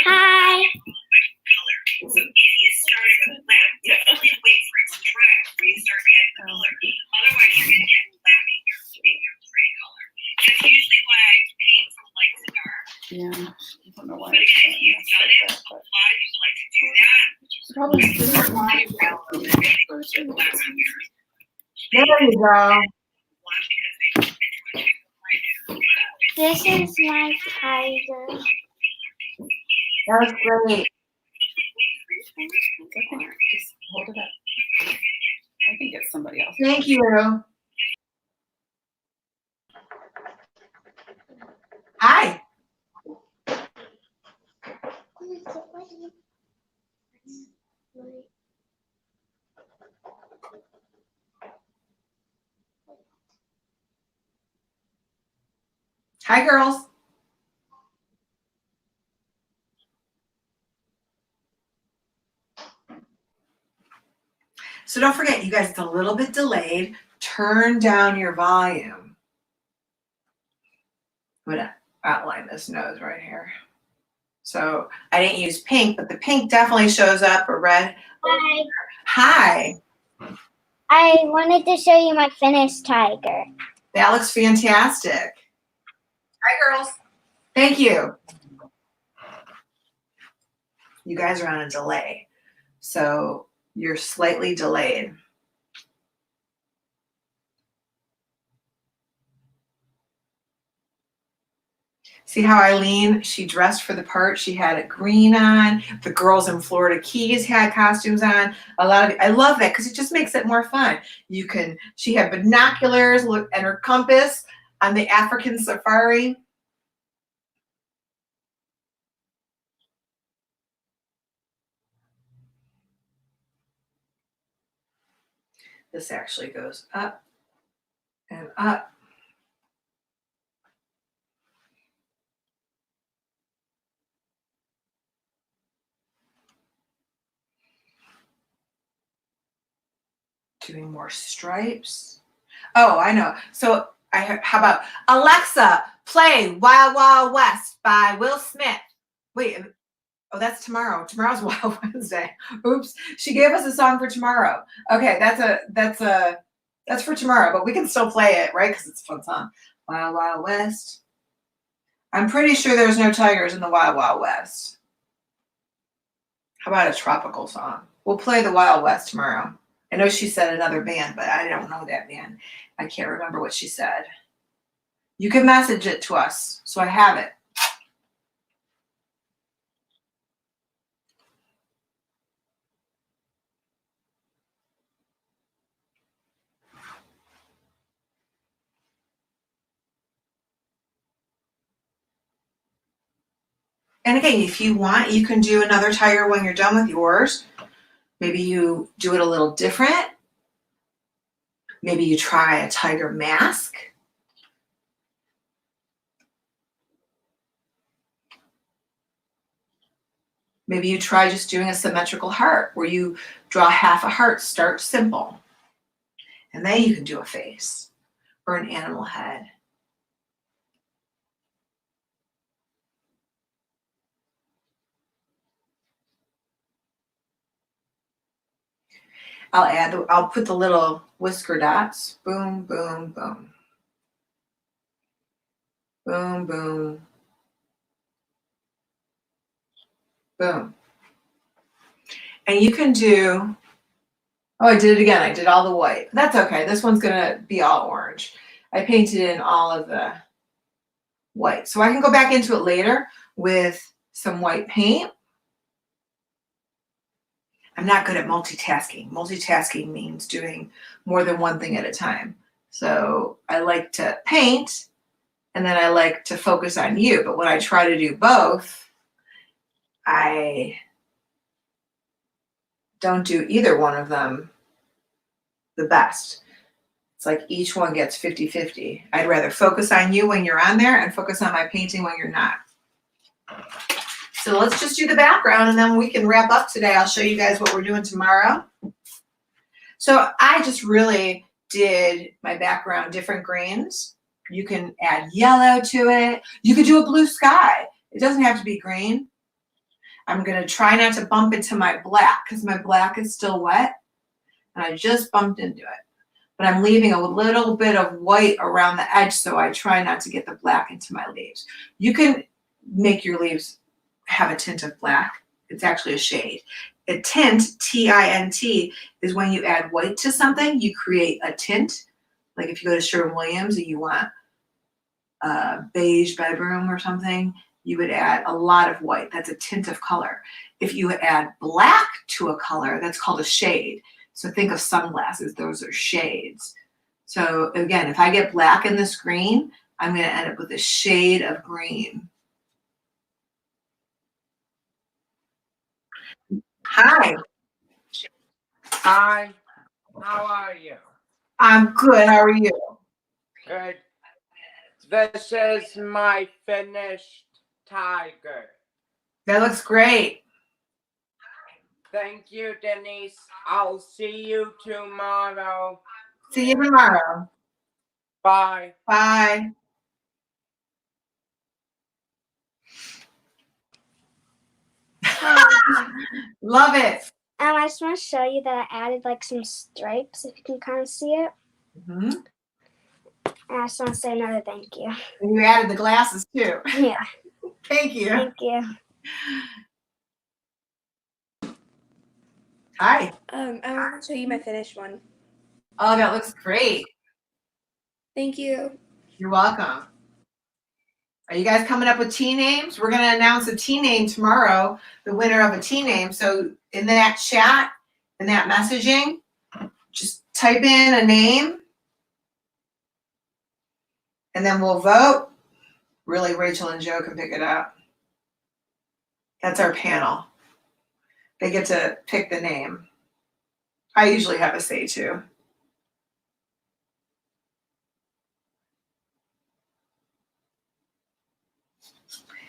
[SPEAKER 2] Hi.
[SPEAKER 1] So if you started with black, definitely wait for it to dry before you start adding the color. Otherwise, you're going to get black in your pretty color. That's usually why I paint from light to dark.
[SPEAKER 10] Yeah. I don't know why.
[SPEAKER 1] But again, if you've done it, a lot of people like to do that. Probably turn your volume down a little bit. There you go.
[SPEAKER 2] This is my tiger.
[SPEAKER 1] That was great.
[SPEAKER 14] Just hold it up. I think it's somebody else.
[SPEAKER 1] Thank you. Hi. Hi, girls. So don't forget, you guys, it's a little bit delayed. Turn down your volume. I'm gonna outline this nose right here. So I didn't use pink, but the pink definitely shows up, or red.
[SPEAKER 2] Hi.
[SPEAKER 1] Hi.
[SPEAKER 2] I wanted to show you my Finnish tiger.
[SPEAKER 1] That looks fantastic. Hi, girls. Thank you. You guys are on a delay, so you're slightly delayed. See how Eileen, she dressed for the part. She had a green on. The girls in Florida Keys had costumes on. I love that because it just makes it more fun. She had binoculars and her compass on the African safari. This actually goes up and up. Doing more stripes. Oh, I know. So how about Alexa, play Wild Wild West by Will Smith. Wait, oh, that's tomorrow. Tomorrow's Wild Wednesday. Oops. She gave us a song for tomorrow. Okay, that's for tomorrow, but we can still play it, right? Because it's a fun song. Wild Wild West. I'm pretty sure there's no tigers in the Wild Wild West. How about a tropical song? We'll play the Wild West tomorrow. I know she said another band, but I don't know that band. I can't remember what she said. You can message it to us, so I have it. And again, if you want, you can do another tiger when you're done with yours. Maybe you do it a little different. Maybe you try a tiger mask. Maybe you try just doing a symmetrical heart where you draw half a heart, start simple. And then you can do a face or an animal head. I'll put the little whisker dots. Boom, boom, boom. Boom, boom. Boom. And you can do, oh, I did it again. I did all the white. That's okay. This one's gonna be all orange. I painted in all of the white. So I can go back into it later with some white paint. I'm not good at multitasking. Multitasking means doing more than one thing at a time. So I like to paint and then I like to focus on you. But when I try to do both, I don't do either one of them the best. It's like each one gets 50-50. I'd rather focus on you when you're on there and focus on my painting when you're not. So let's just do the background and then we can wrap up today. I'll show you guys what we're doing tomorrow. So I just really did my background different greens. You can add yellow to it. You could do a blue sky. It doesn't have to be green. I'm going to try not to bump into my black because my black is still wet and I just bumped into it. But I'm leaving a little bit of white around the edge so I try not to get the black into my leaves. You can make your leaves have a tint of black. It's actually a shade. A tint, T-I-N-T, is when you add white to something, you create a tint. Like if you go to Sherwin-Williams and you want beige bedroom or something, you would add a lot of white. That's a tint of color. If you add black to a color, that's called a shade. So think of sunglasses, those are shades. So again, if I get black in this green, I'm going to end up with a shade of green. Hi.
[SPEAKER 6] Hi, how are you?
[SPEAKER 1] I'm good. How are you?
[SPEAKER 6] Good. This is my finished tiger.
[SPEAKER 1] That looks great.
[SPEAKER 6] Thank you, Denyse. I'll see you tomorrow.
[SPEAKER 1] See you tomorrow.
[SPEAKER 6] Bye.
[SPEAKER 1] Bye. Love it.
[SPEAKER 2] I just want to show you that I added like some stripes, if you can kind of see it.
[SPEAKER 1] Mm-hmm.
[SPEAKER 2] And I just want to say another thank you.
[SPEAKER 1] And you added the glasses too.
[SPEAKER 2] Yeah.
[SPEAKER 1] Thank you.
[SPEAKER 2] Thank you.
[SPEAKER 1] Hi.
[SPEAKER 5] I want to show you my finished one.
[SPEAKER 1] Oh, that looks great.
[SPEAKER 5] Thank you.
[SPEAKER 1] You're welcome. Are you guys coming up with team names? We're going to announce a team name tomorrow, the winner of a team name. So in that chat, in that messaging, just type in a name and then we'll vote. Really, Rachel and Joe can pick it up. That's our panel. They get to pick the name. I usually have a say too.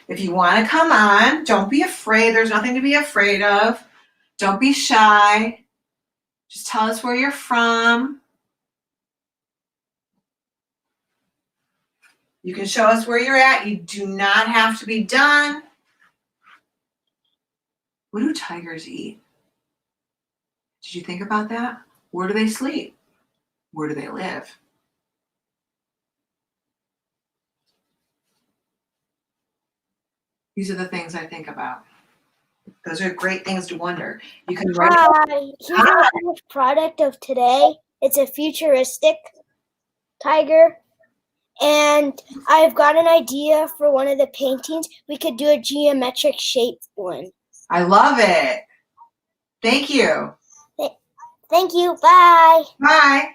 [SPEAKER 1] If you want to come on, don't be afraid. There's nothing to be afraid of. Don't be shy. Just tell us where you're from. You can show us where you're at. You do not have to be done. What do tigers eat? Did you think about that? Where do they sleep? Where do they live? These are the things I think about. Those are great things to wonder. You can write.
[SPEAKER 2] Hi. Here's the finished product of today. It's a futuristic tiger. And I've got an idea for one of the paintings. We could do a geometric shape one.
[SPEAKER 1] I love it. Thank you.
[SPEAKER 2] Thank you. Bye.
[SPEAKER 1] Bye.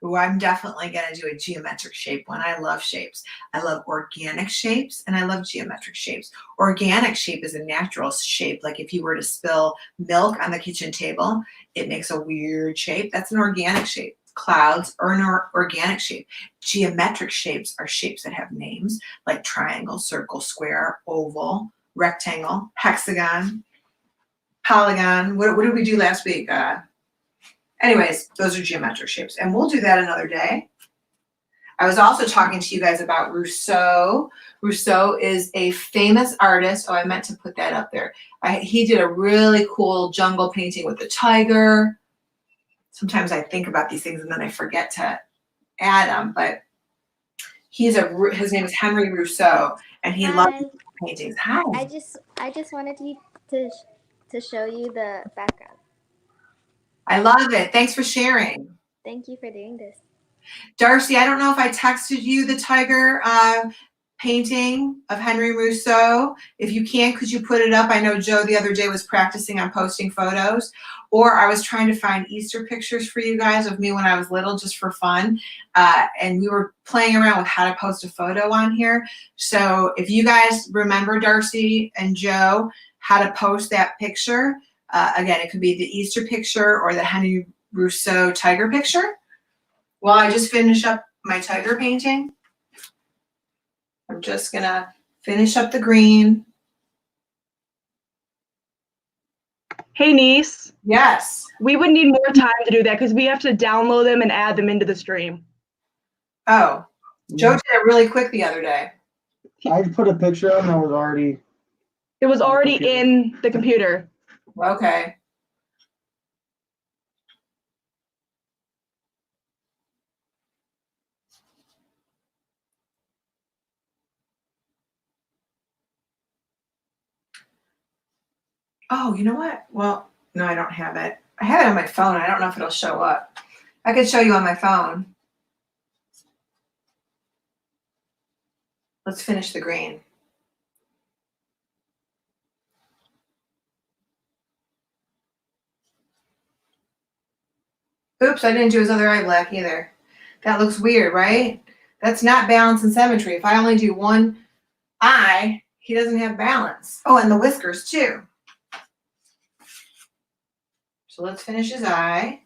[SPEAKER 1] Ooh, I'm definitely going to do a geometric shape one. I love shapes. I love organic shapes and I love geometric shapes. Organic shape is a natural shape. Like if you were to spill milk on the kitchen table, it makes a weird shape. That's an organic shape. Clouds are an organic shape. Geometric shapes are shapes that have names like triangle, circle, square, oval, rectangle, hexagon, polygon. What did we do last week? Anyways, those are geometric shapes, and we'll do that another day. I was also talking to you guys about Rousseau. Rousseau is a famous artist. Oh, I meant to put that up there. He did a really cool jungle painting with a tiger. Sometimes I think about these things and then I forget to add them, but his name is Henry Rousseau, and he loves paintings. Hi.
[SPEAKER 11] I just wanted to show you the background.
[SPEAKER 1] I love it. Thanks for sharing.
[SPEAKER 11] Thank you for doing this.
[SPEAKER 1] Darcy, I don't know if I texted you the tiger painting of Henry Rousseau. If you can, could you put it up? I know Joe the other day was practicing on posting photos, or I was trying to find Easter pictures for you guys of me when I was little just for fun. And we were playing around with how to post a photo on here. So if you guys remember, Darcy and Joe, how to post that picture, again, it could be the Easter picture or the Henry Rousseau tiger picture. Well, I just finished up my tiger painting. I'm just gonna finish up the green.
[SPEAKER 10] Hey, niece.
[SPEAKER 1] Yes.
[SPEAKER 10] We would need more time to do that because we have to download them and add them into the stream.
[SPEAKER 1] Oh, Joe did it really quick the other day.
[SPEAKER 12] I put a picture on that was already.
[SPEAKER 10] It was already in the computer.
[SPEAKER 1] Okay. Oh, you know what? Well, no, I don't have it. I have it on my phone. I don't know if it'll show up. I could show you on my phone. Let's finish the green. Oops, I didn't do his other eye black either. That looks weird, right? That's not balance and symmetry. If I only do one eye, he doesn't have balance. Oh, and the whiskers too. So let's finish his eye.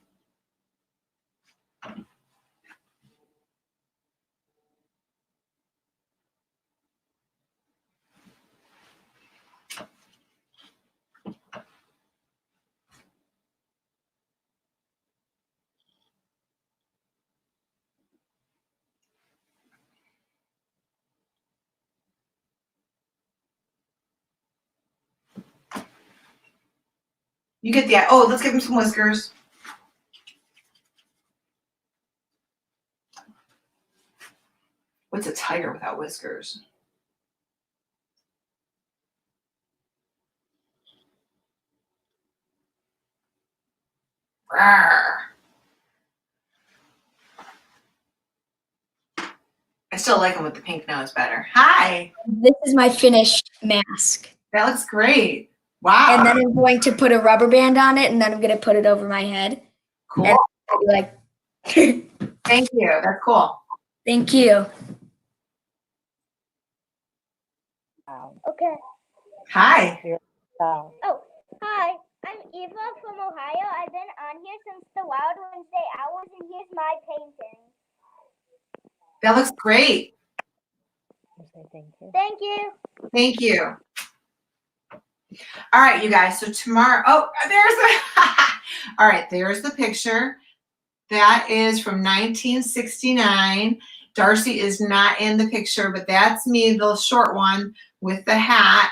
[SPEAKER 1] You get the eye. Oh, let's give him some whiskers. What's a tiger without whiskers? Rawr. I still like him with the pink nose better. Hi.
[SPEAKER 3] This is my finished mask.
[SPEAKER 1] That looks great. Wow.
[SPEAKER 3] And then I'm going to put a rubber band on it, and then I'm going to put it over my head.
[SPEAKER 1] Cool.
[SPEAKER 3] And I'll be like,
[SPEAKER 1] thank you. That's cool.
[SPEAKER 3] Thank you.
[SPEAKER 2] Okay.
[SPEAKER 1] Hi.
[SPEAKER 2] Oh, hi. I'm Eva from Ohio. I've been on here since the Wild Wednesday hours, and here's my painting.
[SPEAKER 1] That looks great.
[SPEAKER 2] Thank you.
[SPEAKER 1] Thank you. All right, you guys. So tomorrow, oh, there's the, all right, there's the picture. That is from 1969. Darcy is not in the picture, but that's me, the short one with the hat.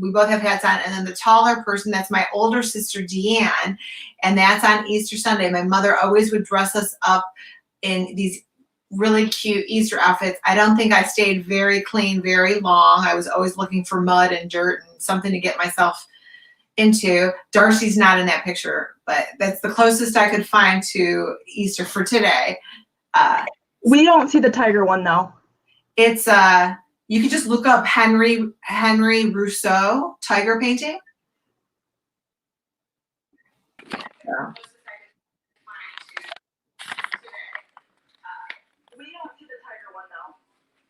[SPEAKER 1] We both have hats on. And then the taller person, that's my older sister, Deanne. And that's on Easter Sunday. My mother always would dress us up in these really cute Easter outfits. I don't think I stayed very clean very long. I was always looking for mud and dirt and something to get myself into. Darcy's not in that picture, but that's the closest I could find to Easter for today.
[SPEAKER 10] We don't see the tiger one though.
[SPEAKER 1] It's you can just look up Henry Rousseau tiger painting. Yeah.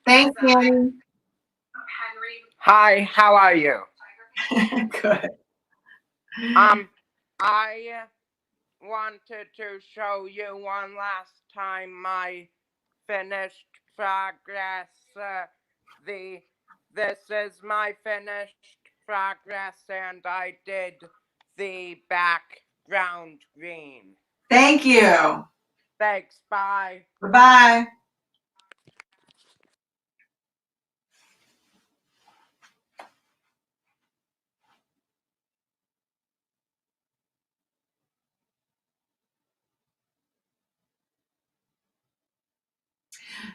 [SPEAKER 1] Thanks, Annie.
[SPEAKER 6] Hi, how are you?
[SPEAKER 1] Good.
[SPEAKER 6] I wanted to show you one last time my finished progress. This is my finished progress, and I did the background green.
[SPEAKER 1] Thank you.
[SPEAKER 6] Thanks, bye.
[SPEAKER 1] Bye-bye.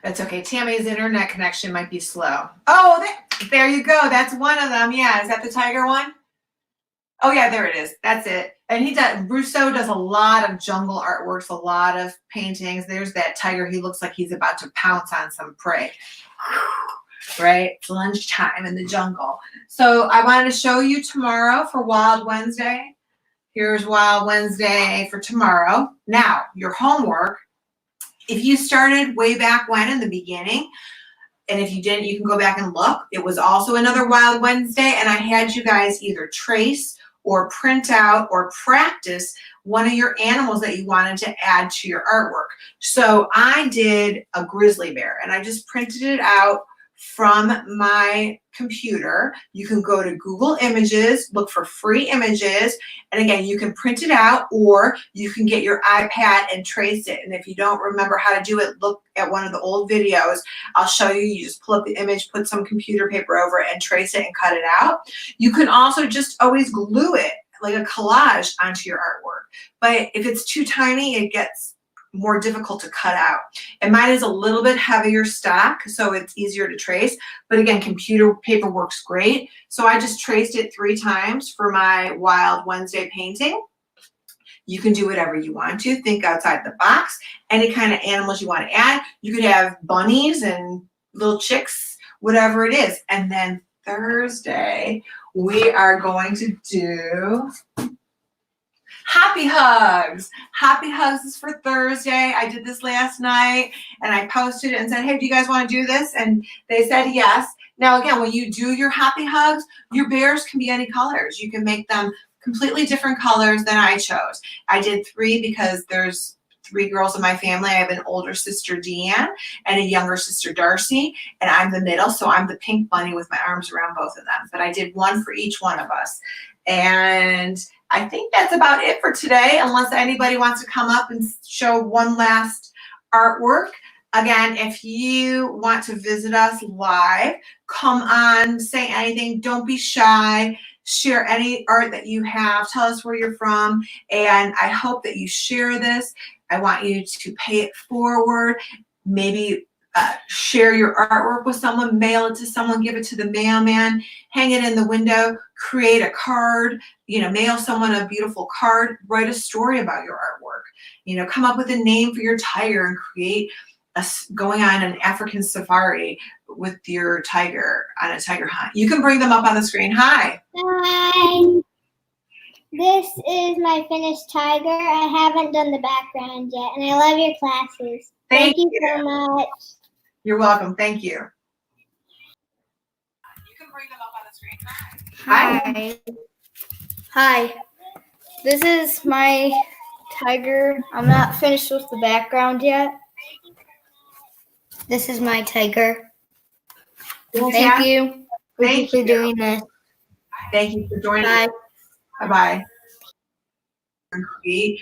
[SPEAKER 1] That's okay. Tammy's internet connection might be slow. Oh, there you go. That's one of them. Yeah. Is that the tiger one? Oh, yeah, there it is. That's it. And Rousseau does a lot of jungle artworks, a lot of paintings. There's that tiger. He looks like he's about to pounce on some prey. Right? It's lunchtime in the jungle. So I wanted to show you tomorrow for Wild Wednesday. Here's Wild Wednesday for tomorrow. Now, your homework. If you started way back when in the beginning, and if you didn't, you can go back and look. It was also another Wild Wednesday, and I had you guys either trace or print out or practice one of your animals that you wanted to add to your artwork. So I did a grizzly bear, and I just printed it out from my computer. You can go to Google Images, look for free images, and again, you can print it out or you can get your iPad and trace it. And if you don't remember how to do it, look at one of the old videos. I'll show you. You just pull up the image, put some computer paper over it, and trace it and cut it out. You can also just always glue it like a collage onto your artwork. But if it's too tiny, it gets more difficult to cut out. And mine is a little bit heavier stock, so it's easier to trace. But again, computer paper works great. So I just traced it 3 times for my Wild Wednesday painting. You can do whatever you want to. Think outside the box. Any kind of animals you want to add. You could have bunnies and little chicks, whatever it is. And then Thursday, we are going to do happy hugs. Happy hugs is for Thursday. I did this last night and I posted it and said, hey, do you guys want to do this? And they said yes. Now, again, when you do your happy hugs, your bears can be any colors. You can make them completely different colors than I chose. I did 3 because there's 3 girls in my family. I have an older sister, Deanne, and a younger sister, Darcy, and I'm the middle, so I'm the pink bunny with my arms around both of them. But I did 1 for each one of us. And I think that's about it for today, unless anybody wants to come up and show one last artwork. Again, if you want to visit us live, come on, say anything, don't be shy. Share any art that you have. Tell us where you're from. And I hope that you share this. I want you to pay it forward. Maybe share your artwork with someone, mail it to someone, give it to the mailman, hang it in the window, create a card, mail someone a beautiful card, write a story about your artwork. Come up with a name for your tiger and create going on an African safari with your tiger on a tiger hunt. You can bring them up on the screen. Hi.
[SPEAKER 7] Hi. This is my finished tiger. I haven't done the background yet, and I love your classes. Thank you so much.
[SPEAKER 1] You're welcome. Thank you. You can bring them up on the screen. Hi.
[SPEAKER 11] Hi. This is my tiger. I'm not finished with the background yet. This is my tiger. Thank you.
[SPEAKER 1] Thank you
[SPEAKER 11] for doing this.
[SPEAKER 1] Thank you for joining us. Bye-bye. Create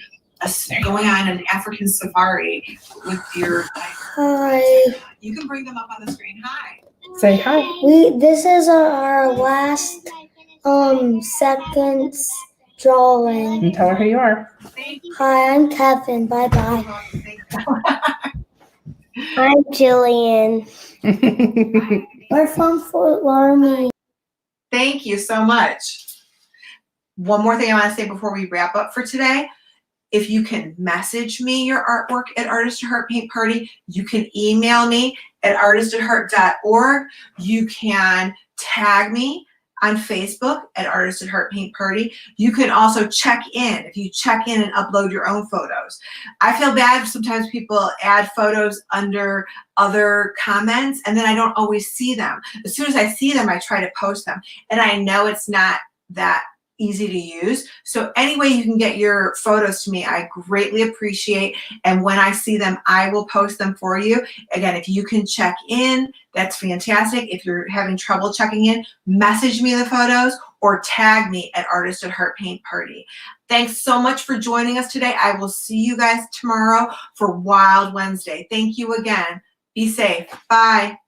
[SPEAKER 1] going on an African safari with your tiger.
[SPEAKER 2] Hi.
[SPEAKER 1] You can bring them up on the screen. Hi.
[SPEAKER 14] Say hi.
[SPEAKER 2] This is our last seconds drawing.
[SPEAKER 14] And tell her who you are.
[SPEAKER 2] Hi, I'm Kevin. Bye bye. I'm Jillian. We're from Fort Laramie.
[SPEAKER 1] Thank you so much. One more thing I want to say before we wrap up for today. If you can message me your artwork at Artist at Heart Paint Party, you can email me at artistatheart.org. You can tag me on Facebook at Artist at Heart Paint Party. You can also check in. If you check in and upload your own photos. I feel bad if sometimes people add photos under other comments and then I don't always see them. As soon as I see them, I try to post them. And I know it's not that easy to use. So any way you can get your photos to me, I greatly appreciate. And when I see them, I will post them for you. Again, if you can check in, that's fantastic. If you're having trouble checking in, message me the photos or tag me at Artist at Heart Paint Party. Thanks so much for joining us today. I will see you guys tomorrow for Wild Wednesday. Thank you again. Be safe. Bye.